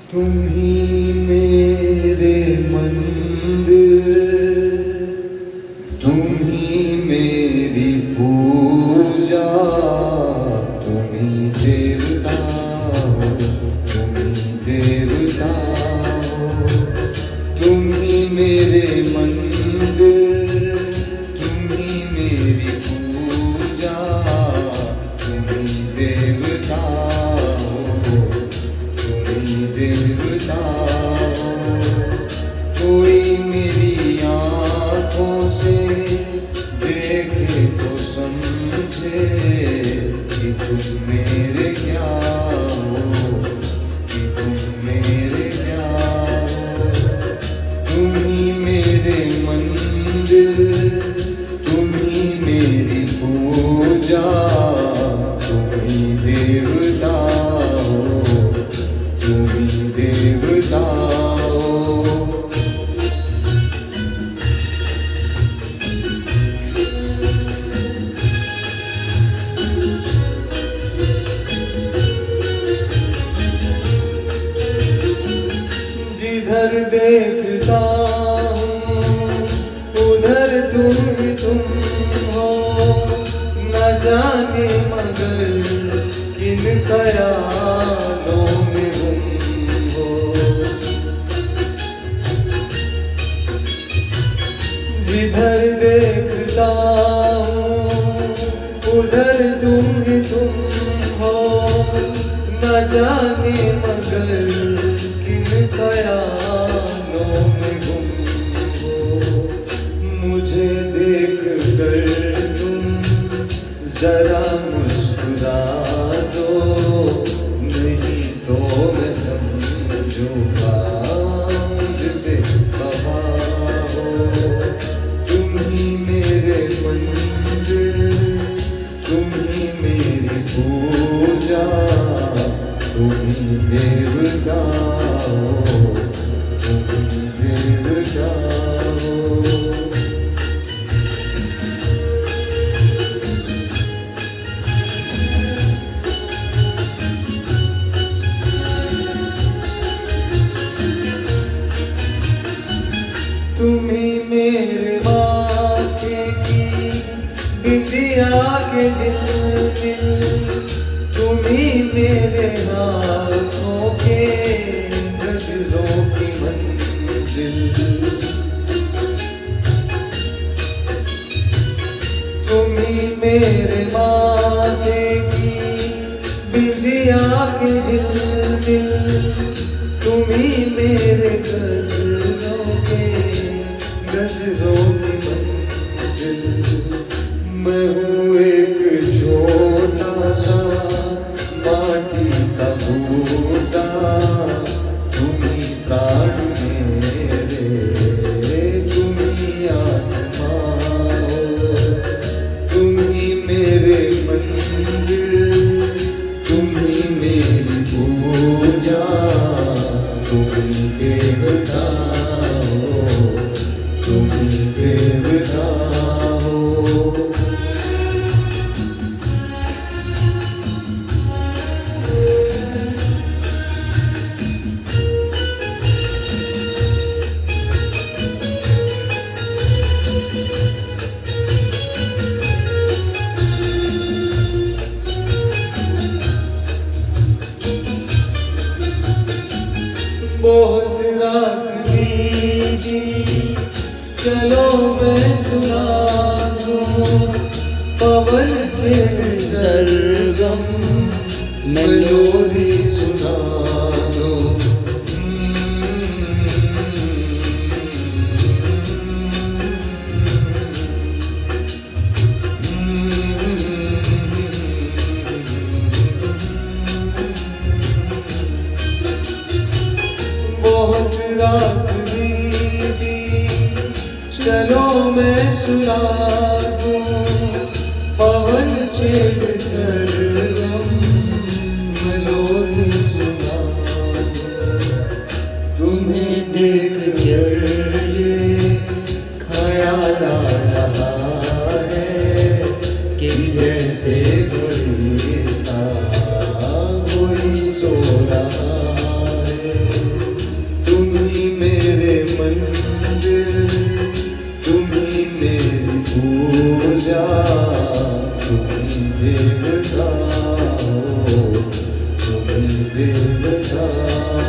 तुम ही मेरे मंदिर, तुम ही मेरी पूजा, तुम ही देवता हो, तुम ही देवता हो। तुम ही मेरे मंदिर, तुम ही मेरी पूजा, तुम ही देवता हो, तुम ही देवता हो। कोई मेरी आँखों से देखे तो समझे कि तुम मेरे क्या हो, कि तुम मेरे क्या हो। तुम ही मेरे मंदिर, तुम ही मेरी पूजा, तुम ही देवता हो, तुम ही देवता हो। जिधर देखता हूँ उधर तुम हो, न जाने मगर किन ख्यालों में गुम हो। जिधर देखता हूँ उधर तुम हो, न जाने मगर किन ख्यालों में गुम हो। मुझे देख कर तुम जरा मुस्कुरा दो, नहीं तो मैं समझूंगा मुझसे खफा हो। तुम ही मेरे मंदिर, तुम ही मेरी पूजा, तुम ही देवता हो, तुम ही देवता हो। तुम ही मेरे माथे की बिंदिया के झिलमिल, तुम ही मेरे हाथों के गजरों की मंजिल। तुम ही मेरे माथे की बिंदिया के झिलमिल, तुम ही मेरे गजरों की मंजिल। मैं हूँ एक छोटा सा माटी का बूटा, तुम ही प्राण मेरे, तुम ही आत्मा हो। तुम ही मेरे मंदिर, तुम ही मेरी पूजा, तुम ही देवता हो, तुम ही देवता हो। बहुत रात बीती, चलो मैं सुना दूं पवन छेड़ सरगम, मेलोडी सुना दो। बहुत रात बीती, चलो मैं सुना दूं पवन छेड़ सरगम, मेलोडी सुना दूं। तुम्हें देख कर ये ख्याल आ रहा है कि जैसे फरिश्ता कोई सो रहा है। देवता